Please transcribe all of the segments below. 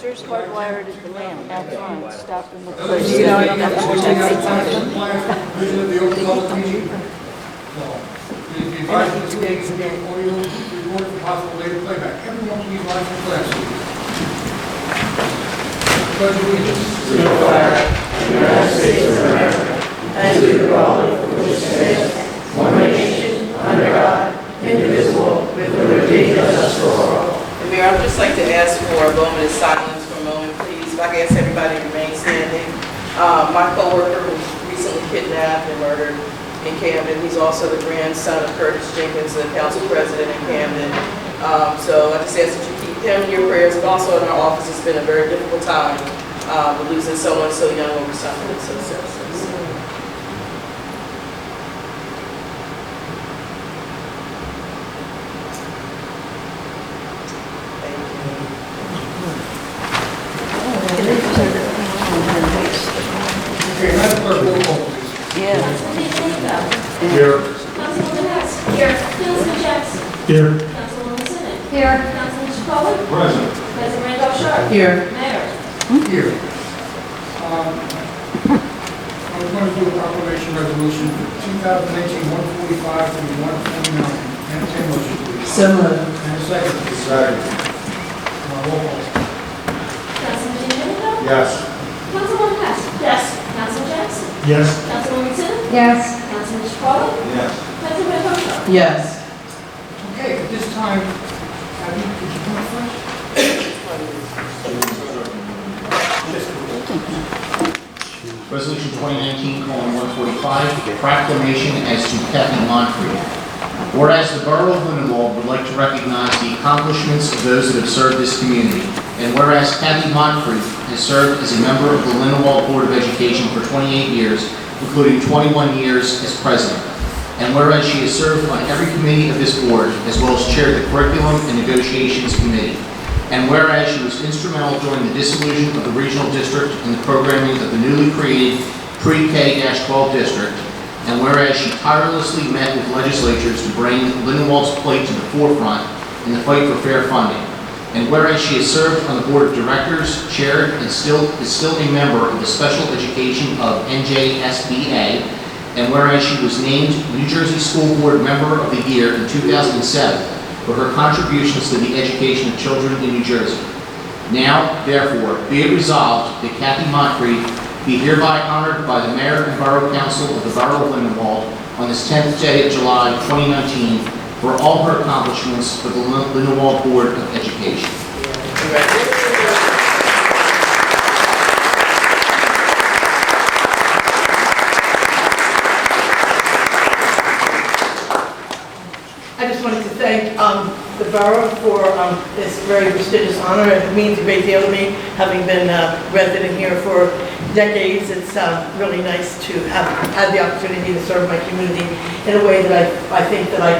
Yours hardwired at the lamp out front, stopped in the You place. know, I'm not changing out the time of the open public meeting. No. The advisory is being audio recorded for possible later playback. Everyone please rise for class. Pledge allegiance. To the flag of the United States of America, and to the republic for which it stands, one nation, under God, indivisible, with liberty and justice for all. Mayor, I'd just like to ask for a moment of silence for a moment, please. If I can ask everybody to remain standing. My coworker was recently kidnapped and murdered in Camden. He's also the grandson of Curtis Jenkins, the council president in Camden. So I just ask that you keep him in your prayers, but also in our office. It's been a very difficult time losing someone so young over something so senseless. Okay, Madam Clerk, roll call, please. Yeah. Here. Councilwoman Hess. Here. Councilman Jackson. Here. Councilwoman Simmons. Here. Councilman Cekala. Present. President Randolph Sharp. Here. Mayor. Here. I was going to do a proclamation resolution 2018-145 to 149. Entertain motion, please. So moved. And a second, please. Second. Roll call. Councilman Jenkins. Yes. Councilwoman Hess. Yes. Councilman Jackson. Yes. Councilwoman Simmons. Yes. Councilman Cekala. Yes. President Randolph Sharp. Yes. Okay, at this time, Abby, could you come up first? Resolution 2019-145, proclamation as to Kathy Moncrief. Whereas the Borough of Lindenwold would like to recognize the accomplishments of those that have served this community, and whereas Kathy Moncrief has served as a member of the Lindenwold Board of Education for 28 years, including 21 years as president, and whereas she has served on every committee of this board, as well as chaired the Curriculum and Negotiations Committee, and whereas she was instrumental during the dissolution of the regional district and the programming of the newly created pre-K-12 district, and whereas she tirelessly met with legislatures to bring Lindenwold's plight to the forefront in the fight for fair funding, and whereas she has served on the board of directors, chaired, and is still a member of the Special Education of NJSBA, and whereas she was named New Jersey School Board Member of the Year in 2007 for her contributions to the education of children in New Jersey. Now, therefore, be it resolved that Kathy Moncrief be hereby honored by the Mayor and Borough Council of the Borough of Lindenwold on this 10th day of July 2019 for all her accomplishments for the Lindenwold Board of Education. I just wanted to thank the borough for this very prestigious honor. It means a great deal to me, having been a resident here for decades. It's really nice to have had the opportunity to serve my community in a way that I think that I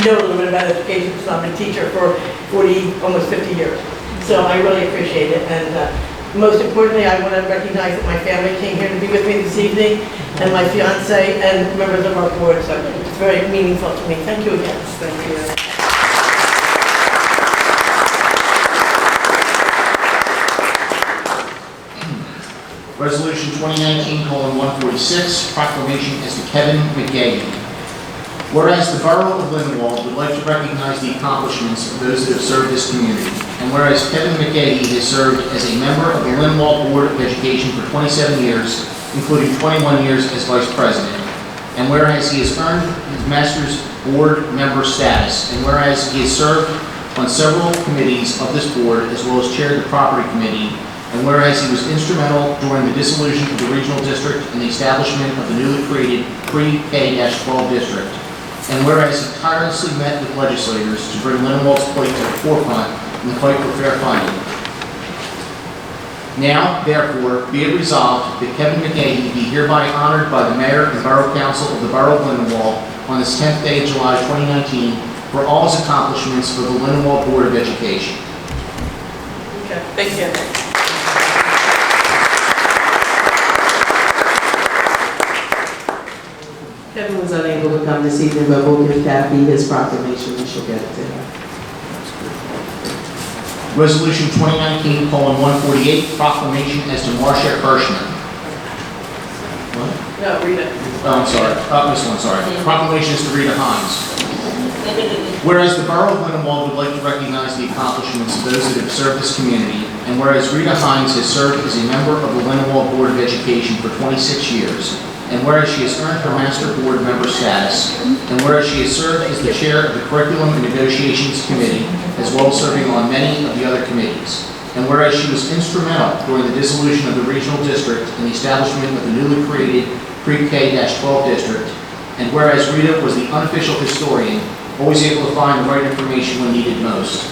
know a little bit about education because I'm a teacher for 40, almost 50 years. So I really appreciate it. And most importantly, I want to recognize that my family came here to be with me this evening, and my fiance and members of our board. So it's very meaningful to me. Thank you again. Thank you. Resolution 2019-146, proclamation as to Kevin McGahey. Whereas the Borough of Lindenwold would like to recognize the accomplishments of those that have served this community, and whereas Kevin McGahey has served as a member of the Lindenwold Board of Education for 27 years, including 21 years as Vice President, and whereas he has earned his Master's Board member status, and whereas he has served on several committees of this board, as well as chaired the Property Committee, and whereas he was instrumental during the dissolution of the regional district and the establishment of the newly created pre-K-12 district, and whereas he tirelessly met with legislators to bring Lindenwold's plight to the forefront in the fight for fair funding. Now, therefore, be it resolved that Kevin McGahey be hereby honored by the Mayor and Borough Council of the Borough of Lindenwold on this 10th day of July 2019 for all his accomplishments for the Lindenwold Board of Education. Okay, thank you. Kevin was unable to come this evening, but we'll give Kathy his proclamation and she'll get it to him. Resolution 2019:148, proclamation as to Marcia Hirschman. What? No, Rita. Oh, I'm sorry. This one, sorry. Proclamation is to Rita Hines. Whereas the Borough of Lindenwold would like to recognize the accomplishments of those that have served this community, and whereas Rita Hines has served as a member of the Lindenwold Board of Education for 26 years, and whereas she has earned her Master Board member status, and whereas she has served as the chair of the Curriculum and Negotiations Committee, as well as serving on many of the other committees, and whereas she was instrumental during the dissolution of the regional district and the establishment of the newly created Pre-K-12 district, and whereas Rita was the unofficial historian, always able to find the right information when needed most,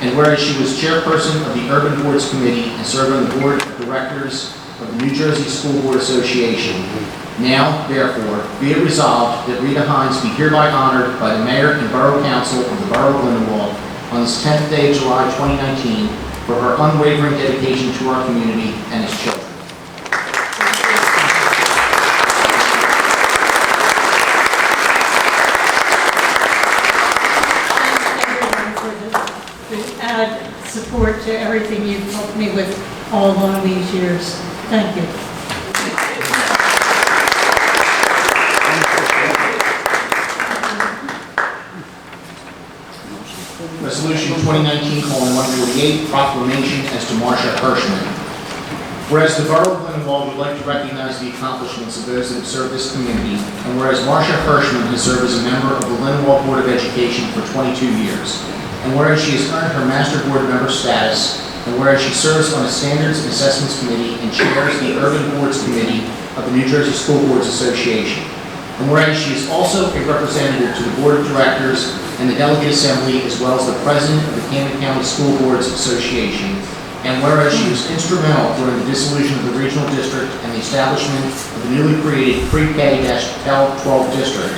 and whereas she was chairperson of the Urban Boards Committee and served on the board of directors of the New Jersey School Board Association, now, therefore, be it resolved that Rita Hines be hereby honored by the Mayor and Borough Council of the Borough of Lindenwold on this 10th day of July 2019 for her unwavering dedication to our community and its children. To add support to everything you've helped me with all along these years. Thank you. Resolution 2019:148, proclamation as to Marcia Hirschman. Whereas the Borough of Lindenwold would like to recognize the accomplishments of those that have served this community, and whereas Marcia Hirschman has served as a member of the Lindenwold Board of Education for 22 years, and whereas she has earned her Master Board member status, and whereas she serves on the Standards and Assessments Committee and chairs the Urban Boards Committee of the New Jersey School Boards Association, and whereas she is also a representative to the Board of Directors and the Delegate Assembly, as well as the President of the Camden County School Boards Association, and whereas she was instrumental during the dissolution of the regional district and the establishment of the newly created Pre-K-12 district,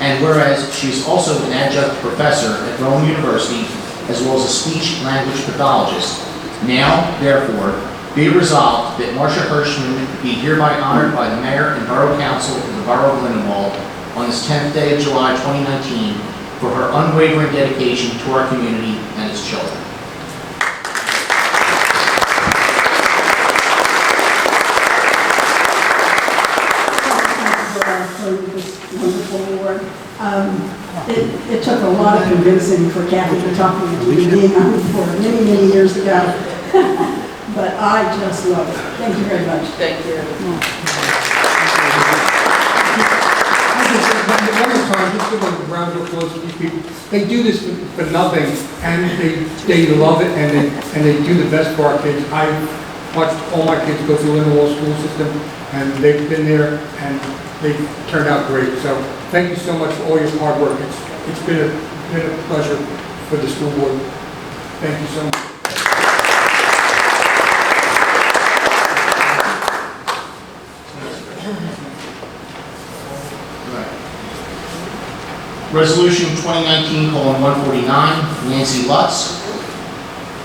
and whereas she is also an adjunct professor at Rome University, as well as a speech-language pathologist, now, therefore, be it resolved that Marcia Hirschman be hereby honored by the Mayor and Borough Council of the Borough of Lindenwold on this 10th day of July 2019 for her unwavering dedication to our community and its children. For this wonderful award. It took a lot of convincing for Kathy to talk me into being on the board many, many years ago. But I just love it. Thank you very much. Thank you. I just one more time, just give them a round of applause for these people. They do this for nothing, and they love it, and they do the best for our kids. I watched all my kids go through the Lindenwold school system, and they've been there, and they've turned out great. So thank you so much for all your hard work. It's been a pleasure for the school board. Thank you so much. Resolution 2019:149, Nancy Lutz.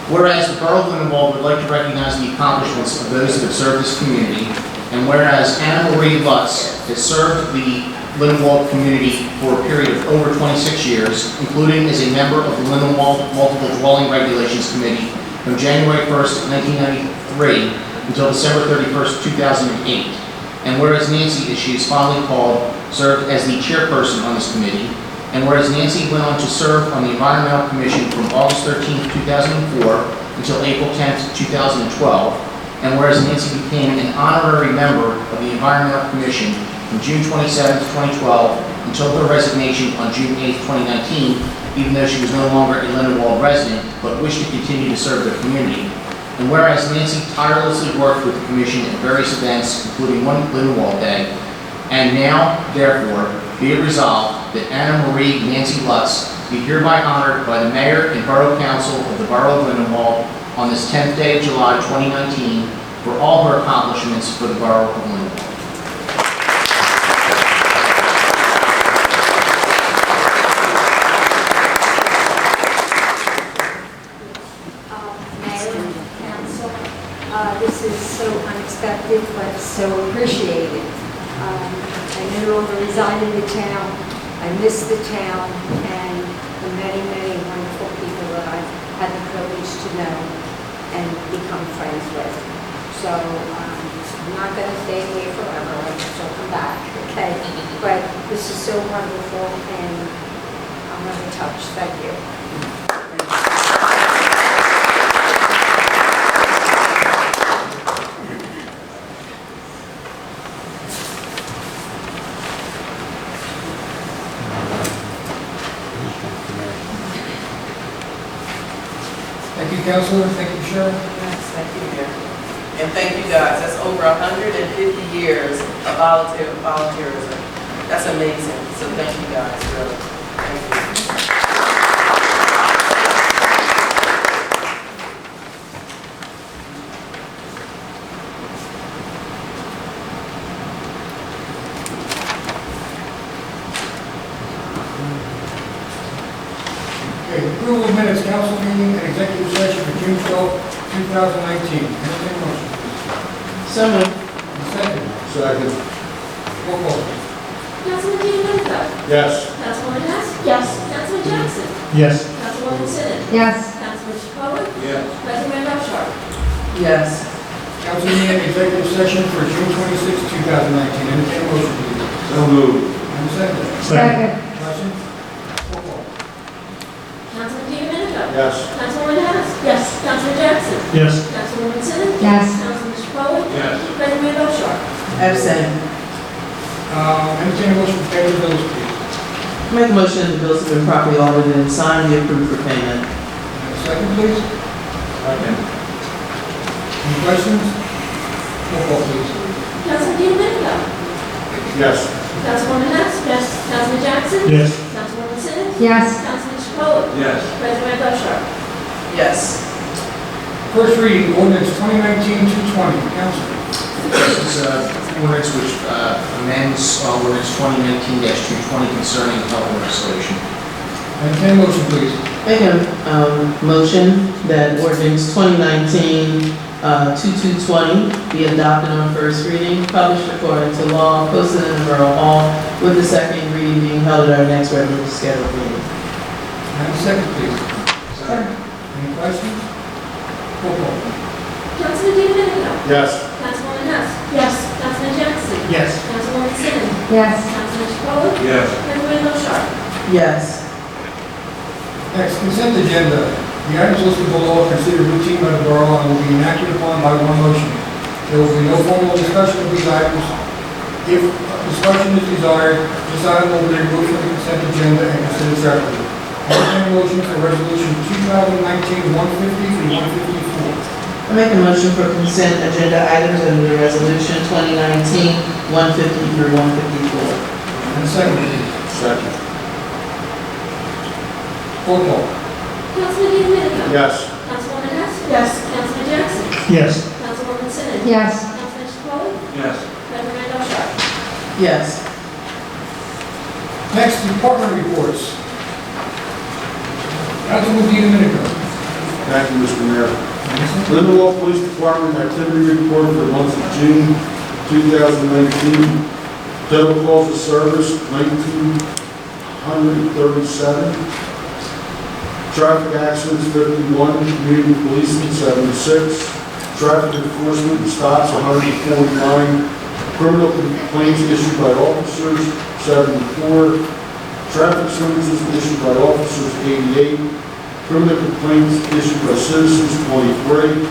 Whereas the Borough of Lindenwold would like to recognize the accomplishments of those that have served this community, and whereas Anna Marie Lutz has served the Lindenwold community for a period of over 26 years, including as a member of the Lindenwold Multiple Dwelling Regulations Committee from January 1st, 1993 until December 31st, 2008. And whereas Nancy, as she is fondly called, served as the chairperson on this committee, and whereas Nancy went on to serve on the Environmental Commission from August 13, 2004 until April 10, 2012, and whereas Nancy became an honorary member of the Environmental Commission from June 27, 2012 until her resignation on June 8, 2019, even though she was no longer a Lindenwold resident but wished to continue to serve the community. And whereas Nancy tirelessly worked with the Commission at various events, including one Lindenwold Day, and now, therefore, be it resolved that Anna Marie Nancy Lutz be hereby honored by the Mayor and Borough Council of the Borough of Lindenwold on this 10th day of July 2019 for all her accomplishments for the Borough of Lindenwold. Mayor, Council, this is so unexpected but so appreciated. I no longer reside in the town. I miss the town and the many, many wonderful people that I've had the privilege to know and become friends with. So I'm not going to stay away forever, I can still come back, okay? But this is so wonderful, and I'm never touched. Thank you. Thank you, Councilor. Thank you, Cheryl. Yes, thank you, Mayor. And thank you, guys. That's over 150 years of volunteerism. That's amazing. So thank you, guys, really. Thank you. Okay, approval of minutes, council meeting and executive session for June 12, 2019. Entertained motion. So moved. Second. Second. Roll call. Councilman Gianluca. Yes. Councilwoman Hess. Yes. Councilman Jackson. Yes. Councilwoman Simmons. Yes. Councilman Chacolo. Yes. President Bellshaw. Yes. Council meeting and executive session for June 26, 2019. Entertained motion, please. So moved. And a second. Second. Questions? Roll call. Councilman Gianluca. Yes. Councilwoman Hess. Yes. Councilman Jackson. Yes. Councilwoman Simmons. Yes. Councilman Chacolo. Yes. President Bellshaw. Abstain. Entertained motion to pay the bills, please. Make a motion that the bills have been properly audited and signed, be approved for payment. And a second, please. Second. Any questions? Roll call, please. Councilman Gianluca. Yes. Councilwoman Hess. Yes. Councilman Jackson. Yes. Councilwoman Simmons. Yes. Councilman Chacolo. Yes. President Bellshaw. Yes. First reading, ordinance 2019-220. Council. This is ordinance which amends ordinance 2019-220 concerning health legislation. Entertained motion, please. Make a motion that ordinance 2019-2220 be adopted on first reading, published according to law, posted in the Borough Hall, with the second reading being held at our next regularly scheduled meeting. And a second, please. Any questions? Roll call. Councilman Gianluca. Yes. Councilwoman Hess. Yes. Councilman Jackson. Yes. Councilwoman Simmons. Yes. Councilman Chacolo. Yes. President Bellshaw. Yes. Next, consent agenda. The items listed below are considered routine by the borough and will be enacted upon by one motion. There will be no formal discussion of these items. If discussion is desired, this item will be removed from the consent agenda and considered separately. Entertained motion for resolution 2019-150 through 154. I make a motion for consent agenda items under the resolution 2019-150 through 154. And a second, please. Second. Roll call. Councilman Gianluca. Yes. Councilwoman Hess. Yes. Councilman Jackson. Yes. Councilwoman Simmons. Yes. Councilman Chacolo. Yes. President Bellshaw. Yes. Next, department reports. Councilman Domenico. Thank you, Mr. Mayor. Lindenwold Police Department activity report for the month of June 2019. Total calls of service, 1,937. Traffic accidents, 51. Community policing, 76. Traffic enforcement and stops, 149. Criminal complaints issued by officers, 74. Traffic summonses issued by officers, 88. Criminal complaints issued by citizens, 23.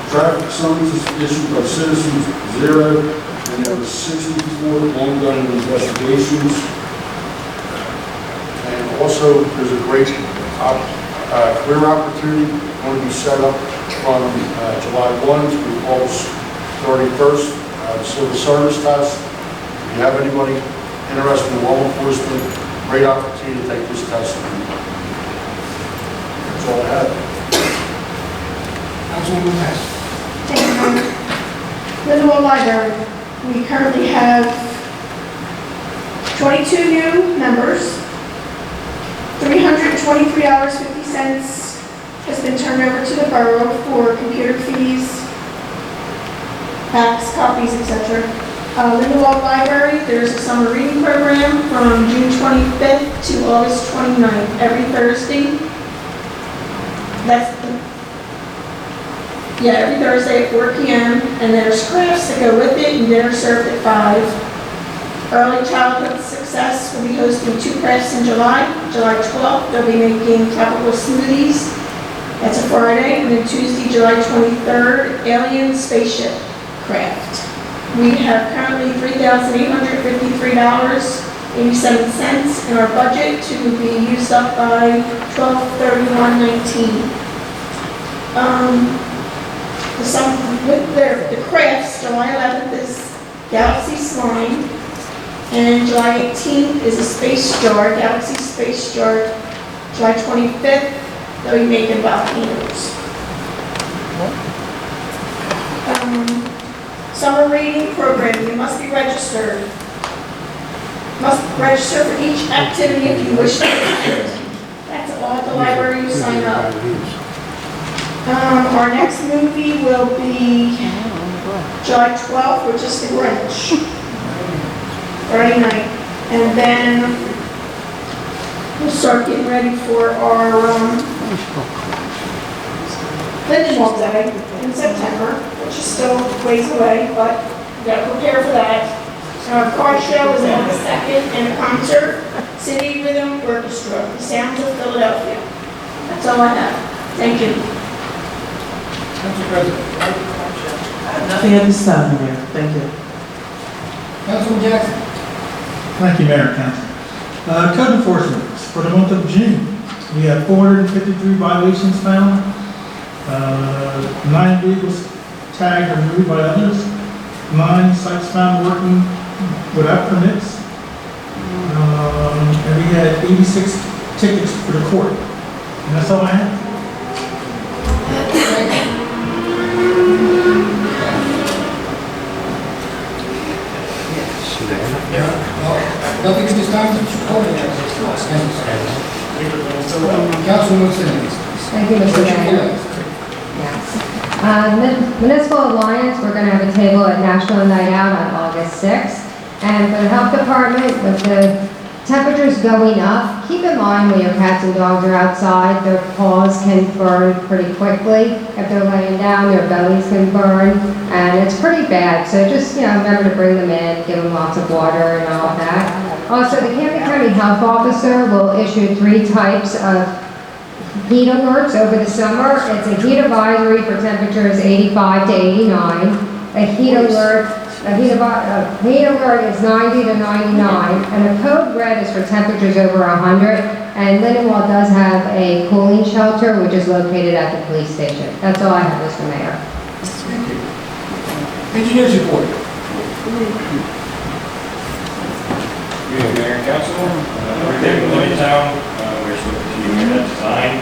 Traffic summonses issued by citizens, 0. And there were 64 ongoing investigations. And also, there's a great career opportunity going to be set up from July 1 through August 31st. The civil service test. If you have anybody interested in law enforcement, great opportunity to take this test. That's all I have. Councilwoman Hess. Thank you, Mayor. Lindenwold Library, we currently have 22 new members. $323.50 has been turned over to the borough for computer fees, fax copies, etc. Lindenwold Library, there's a summer reading program from June 25th to August 29th, every Thursday. That's, yeah, every Thursday at 4 p.m. And there's crafts that go with it and dinner served at 5. Early Childhood Success will be hosting 2 crafts in July. July 12th, they'll be making tropical smoothies. That's a Friday. And then Tuesday, July 23rd, Alien Spaceship Craft. We have currently $3,853.87 in our budget to be used up by 12/31/19. With the crafts, July 11th is Galaxy Slime, and July 18th is a space jar, Galaxy Space Jar. July 25th, they'll be making volcanoes. Summer reading program, you must be registered. Must register for each activity if you wish to. That's all at the library, you sign up. Our next movie will be July 12th, which is The Grinch. Friday night. And then we'll start getting ready for our Lindenwold Day in September, which is still ways away, but we gotta prepare for that. Our car show is on the 2nd, and a concert, City Rhythm Orchestra, the Sounds of Philadelphia. That's all I have. Thank you. Council President. I have nothing at this time, Mayor. Thank you. Councilman Jackson. Thank you, Mayor and Council. Code enforcement, for the month of June, we have 453 violations found, 9 vehicles tagged or moved by others, 9 sites found working without permits, and we had 86 tickets for the court. And that's all I have. Nothing at this time. Councilwoman Simmons. Thank you, Mr. Mayor. Yes. Municipal Alliance, we're going to have a table at National Night Out on August 6th. And for the health department, with the temperatures going up, keep in mind when your cats and dogs are outside, their paws can burn pretty quickly. If they're laying down, their bellies can burn, and it's pretty bad. So just, remember to bring them in, give them lots of water and all of that. Also, the Camden County Health Officer will issue 3 types of heat alerts over the summer. It's a heat advisory for temperatures 85 to 89. A heat alert is 90 to 99, and a code red is for temperatures over 100. And Lindenwold does have a cooling shelter, which is located at the police station. That's all I have, Mr. Mayor. Thank you. Engineers report. Good Mayor and Council. We're taking Town. We're still continuing that design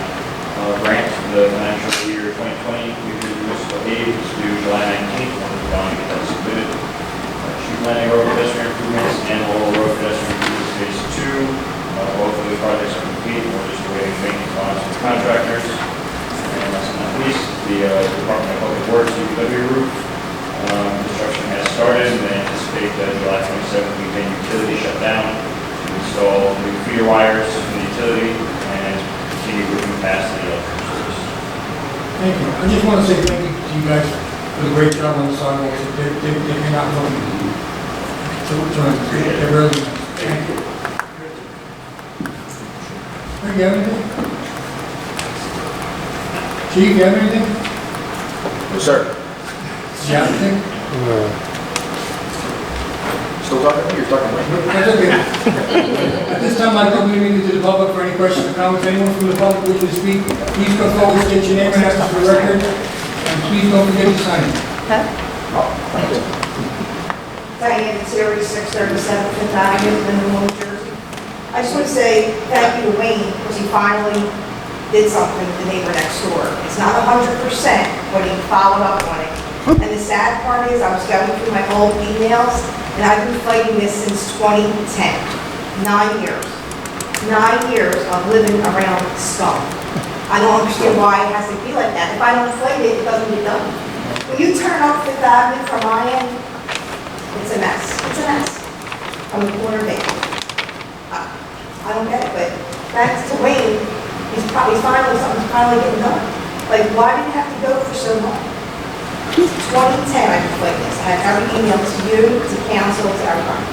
grant for the financial year 2020. We did municipal aid to July 19th. We're going to get that submitted. Street planning, road pedestrian improvements, and all road pedestrian improvements phase 2. Both of the projects are complete. We're just awaiting maintenance bonds from the contractors. And last but not least, the Department of Public Works DPW roof. Construction has started, and they anticipate that July 27th we begin utility shutdown to install new feeder wires for the utility and continue moving past the electrical service. Thank you. I just want to say thank you to you guys for the great job on the sidewalks. They came out looking. They're really nice. Thank you. Do you have anything? Chief, you have anything? Yes, sir. Do you have anything? Still talking? You're talking right now. That's okay. At this time, I'd like to open the meeting to the public for any questions or comments. Anyone from the public wishing to speak, please come forward, state your name and address for the record, and please don't forget to sign it. Diane, Series 637 Fifth Avenue, Lindenwold, New Jersey. I just want to say thank you to Wayne, because he finally did something with the neighbor next door. It's not 100%, but he followed up on it. And the sad part is, I was going through my old emails, and I've been fighting this since 2010. 9 years. 9 years of living around scum. I don't understand why it has to be like that. If I don't fight it, it doesn't get done. When you turn up Fifth Avenue from my end, it's a mess. It's a mess. I'm a corner baby. I don't get it, but thanks to Wayne, something's finally getting done. Like, why did it have to go for so long? 2010, I complained this. I had every email to you, to council, to everybody.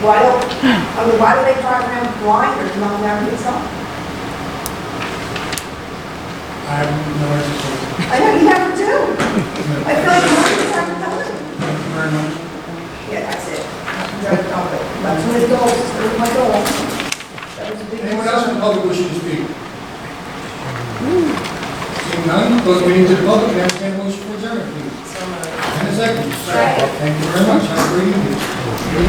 Why do they drive around blind or not never get something? I have no answer. I know, you never do. I feel like nobody's ever done it. Thank you very much. Yeah, that's it. Never done it. That's my goal, that's my goal. That was a big Anyone else in the concern. public wishing to speak? Seeing none, close the meeting to the public, and entertain a motion for adjournment, please. And a second. Thank you very much. Have a great evening.